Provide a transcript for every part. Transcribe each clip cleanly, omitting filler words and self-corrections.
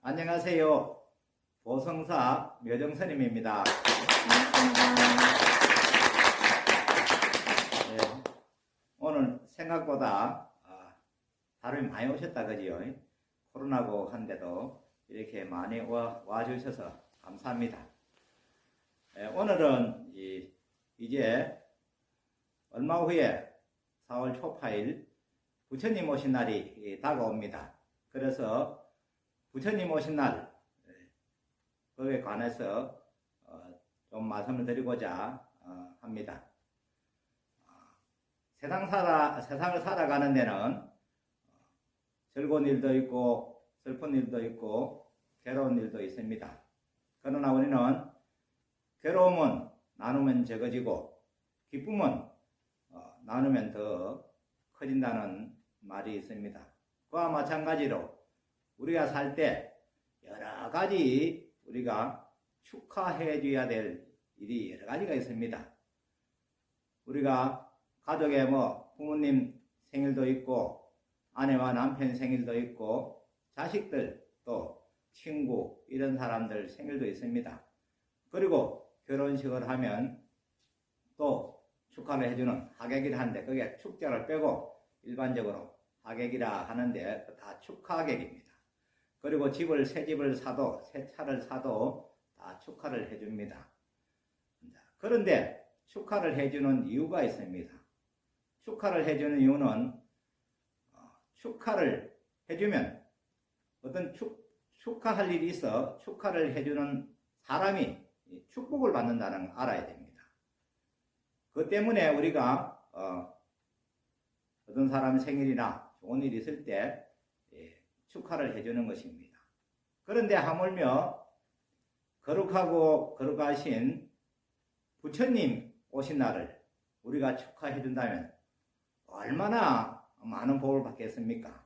안녕하세요. 보성사 묘정스님입니다. 네, 오늘 생각보다 사람이 많이 오셨다 그지요? 코로나고 한데도 이렇게 많이 와주셔서 감사합니다. 네, 오늘은 이제 얼마 후에 4월 초파일 부처님 오신 날이 다가옵니다. 그래서 부처님 오신 날 그에 관해서 좀 말씀을 드리고자 합니다. 세상을 살아가는 데는 즐거운 일도 있고 슬픈 일도 있고 괴로운 일도 있습니다. 그러나 우리는 괴로움은 나누면 적어지고 기쁨은 나누면 더 커진다는 말이 있습니다. 그와 마찬가지로 우리가 살 때 여러 가지 우리가 축하해 줘야 될 일이 여러 가지가 있습니다. 우리가 가족에 부모님 생일도 있고 아내와 남편 생일도 있고 자식들 또 친구 이런 사람들 생일도 있습니다. 그리고 결혼식을 하면 또 축하를 해주는 하객이라 하는데 그게 축제를 빼고 일반적으로 하객이라 하는데 다 축하객입니다. 그리고 새 집을 사도 새 차를 사도 다 축하를 해줍니다. 그런데 축하를 해주는 이유가 있습니다. 축하를 해주는 이유는 축하를 해주면 어떤 축하할 일이 있어 축하를 해주는 사람이 축복을 받는다는 걸 알아야 됩니다. 그 때문에 우리가 어떤 사람 생일이나 좋은 일이 있을 때 축하를 해주는 것입니다. 그런데 하물며 거룩하고 거룩하신 부처님 오신 날을 우리가 축하해 준다면 얼마나 많은 복을 받겠습니까?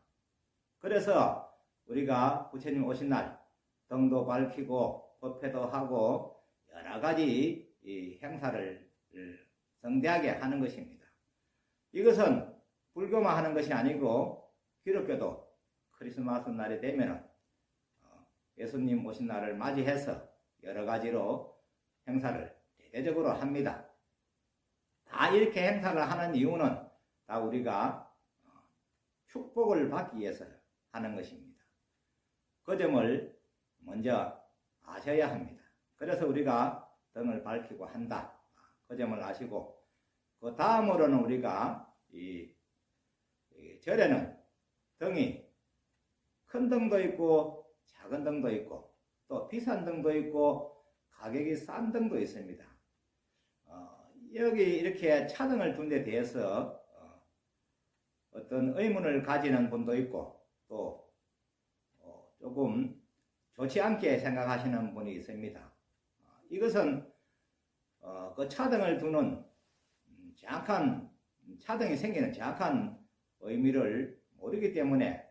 그래서 우리가 부처님 오신 날 등도 밝히고 법회도 하고 여러 가지 행사를 성대하게 하는 것입니다. 이것은 불교만 하는 것이 아니고 기독교도 크리스마스 날이 되면 예수님 오신 날을 맞이해서 여러 가지로 행사를 대대적으로 합니다. 다 이렇게 행사를 하는 이유는 다 우리가 축복을 받기 위해서 하는 것입니다. 그 점을 먼저 아셔야 합니다. 그래서 우리가 등을 밝히고 한다. 그 점을 아시고 그 다음으로는 우리가 이 절에는 등이 큰 등도 있고 작은 등도 있고 또 비싼 등도 있고 가격이 싼 등도 있습니다. 여기 이렇게 차등을 둔 데 대해서 어떤 의문을 가지는 분도 있고 또 조금 좋지 않게 생각하시는 분이 있습니다. 이것은 그 차등을 두는 차등이 생기는 정확한 의미를 모르기 때문에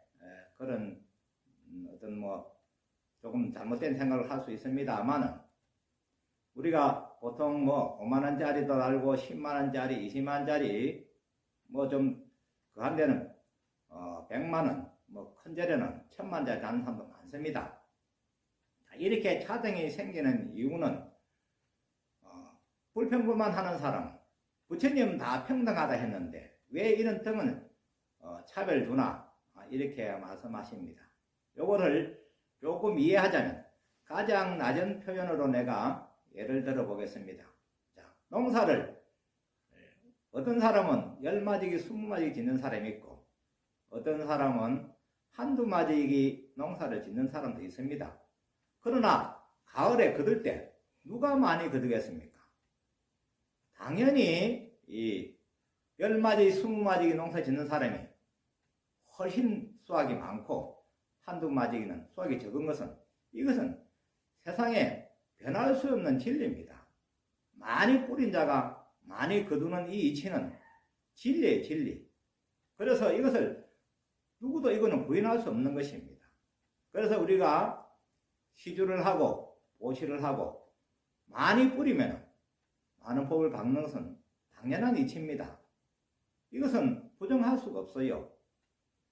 그런 어떤 조금 잘못된 생각을 할 수 있습니다만은 우리가 보통 5만원짜리도 알고 10만원짜리 20만원짜리 좀 그 한 데는 100만원 큰 절에는 1000만원짜리 하는 사람도 많습니다. 이렇게 차등이 생기는 이유는 불평불만 하는 사람 부처님 다 평등하다 했는데 왜 이런 등은 차별 두나 이렇게 말씀하십니다. 요거를 조금 이해하자면 가장 낮은 표현으로 내가 예를 들어 보겠습니다. 자, 농사를 어떤 사람은 10마디기 20마디기 짓는 사람이 있고 어떤 사람은 한두 마디기 농사를 짓는 사람도 있습니다. 그러나 가을에 거둘 때 누가 많이 거두겠습니까? 당연히 이 10마디 20마디기 농사 짓는 사람이 훨씬 수확이 많고 한두 마디기는 수확이 적은 이것은 세상에 변할 수 없는 진리입니다. 많이 뿌린 자가 많이 거두는 이 이치는 진리예요, 진리. 그래서 이것을 누구도 이거는 부인할 수 없는 것입니다. 그래서 우리가 시주를 하고 보시를 하고 많이 뿌리면 많은 복을 받는 것은 당연한 이치입니다. 이것은 부정할 수가 없어요.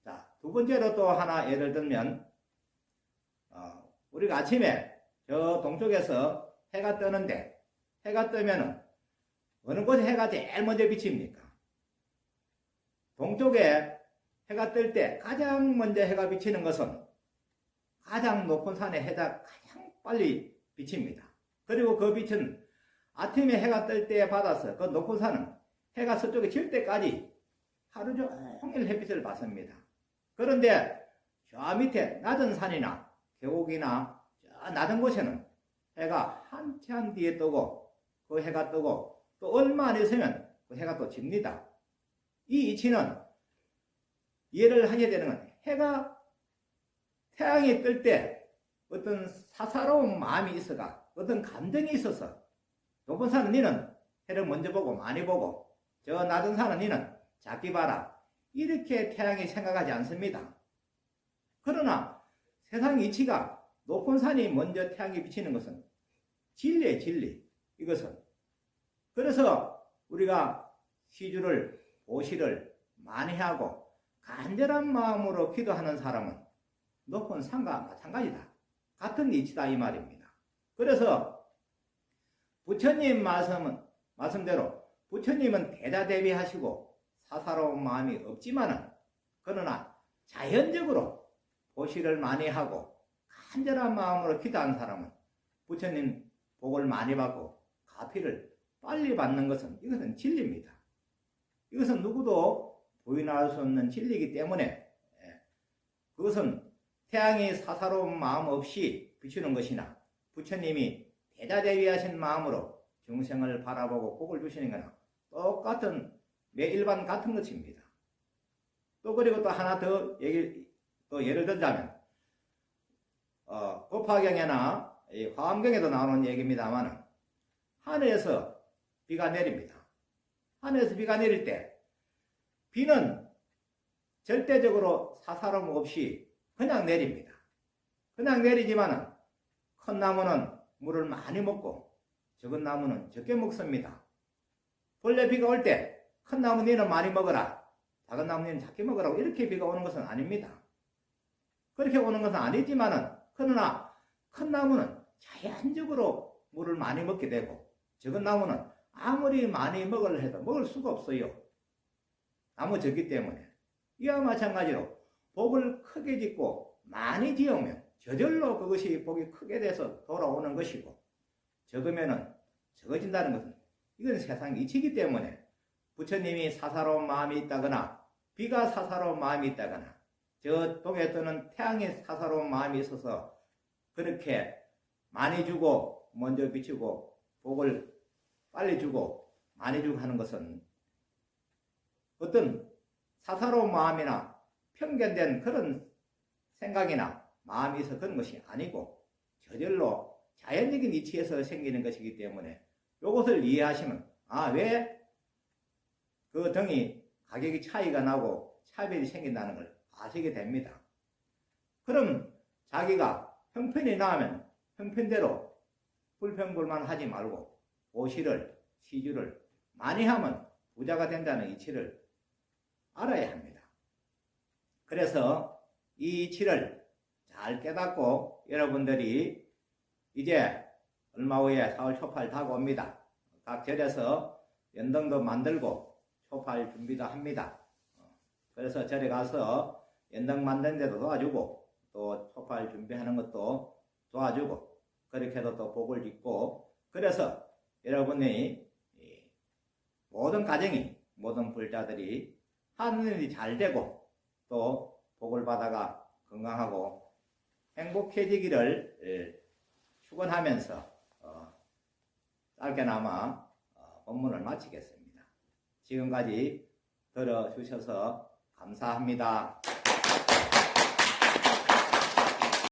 자, 두 번째로 또 하나 예를 들면 우리가 아침에 저 동쪽에서 해가 뜨는데 해가 뜨면은 어느 곳에 해가 제일 먼저 비칩니까? 동쪽에 해가 뜰 때 가장 먼저 해가 비치는 것은 가장 높은 산에 해가 가장 빨리 비칩니다. 그리고 그 빛은 아침에 해가 뜰 때에 받아서 그 높은 산은 해가 서쪽에 질 때까지 하루 종일 햇빛을 받습니다. 그런데 저 밑에 낮은 산이나 계곡이나 저 낮은 곳에는 해가 한참 뒤에 뜨고 그 해가 뜨고 또 얼마 안 있으면 그 해가 또 집니다. 이 이치는 이해를 하게 되는 건 해가 태양이 뜰 때 어떤 사사로운 마음이 있어가 어떤 감정이 있어서 높은 산은 니는 해를 먼저 보고 많이 보고 저 낮은 산은 니는 작게 봐라 이렇게 태양이 생각하지 않습니다. 그러나 세상 이치가 높은 산이 먼저 태양이 비치는 것은 진리예요, 진리. 이것은 그래서 우리가 시주를 보시를 많이 하고 간절한 마음으로 기도하는 사람은 높은 산과 마찬가지다. 같은 이치다 이 말입니다. 그래서 부처님 말씀대로 부처님은 대다대비하시고 사사로운 마음이 없지만은 그러나 자연적으로 보시를 많이 하고 간절한 마음으로 기도하는 사람은 부처님 복을 많이 받고 가피를 빨리 받는 것은 이것은 진리입니다. 이것은 누구도 부인할 수 없는 진리이기 때문에 그것은 태양이 사사로운 마음 없이 비추는 것이나 부처님이 대다대비하신 마음으로 중생을 바라보고 복을 주시는 것은 똑같은 매일반 같은 것입니다. 또 그리고 또 하나 더 예를 들자면 법화경이나 화엄경에도 나오는 얘기입니다만 하늘에서 비가 내립니다. 하늘에서 비가 내릴 때 비는 절대적으로 사사로움 없이 그냥 내립니다. 그냥 내리지만은 큰 나무는 물을 많이 먹고 적은 나무는 적게 먹습니다. 본래 비가 올 때 큰 나무 니는 많이 먹어라, 작은 나무 니는 작게 먹으라고 이렇게 비가 오는 것은 아닙니다. 그렇게 오는 것은 아니지만은 그러나 큰 나무는 자연적으로 물을 많이 먹게 되고 적은 나무는 아무리 많이 먹으려 해도 먹을 수가 없어요. 나무 적기 때문에. 이와 마찬가지로 복을 크게 짓고 많이 지으면 저절로 그것이 복이 크게 돼서 돌아오는 것이고 적으면은 적어진다는 것은 이건 세상 이치이기 때문에 부처님이 사사로운 마음이 있다거나 비가 사사로운 마음이 있다거나 저 동에 뜨는 태양이 사사로운 마음이 있어서 그렇게 많이 주고 먼저 비추고 복을 빨리 주고 많이 주고 하는 것은 어떤 사사로운 마음이나 편견된 그런 생각이나 마음이 있어 그런 것이 아니고 저절로 자연적인 이치에서 생기는 것이기 때문에 이것을 이해하시면 왜 그 등이 가격이 차이가 나고 차별이 생긴다는 걸 아시게 됩니다. 그럼 자기가 형편이 나면 형편대로 불평불만하지 말고 보시를 시주를 많이 하면 부자가 된다는 이치를 알아야 합니다. 그래서 이 이치를 잘 깨닫고 여러분들이 이제 얼마 후에 4월 초팔 다가옵니다. 각 절에서 연등도 만들고 초팔 준비도 합니다. 그래서 절에 가서 연등 만드는 데도 도와주고 또 초팔 준비하는 것도 도와주고 그렇게 해도 또 복을 짓고 그래서 여러분의 모든 가정이 모든 불자들이 하늘이 잘 되고 또 복을 받아가 건강하고 행복해지기를 축원하면서 짧게나마 본문을 마치겠습니다. 지금까지 들어주셔서 감사합니다.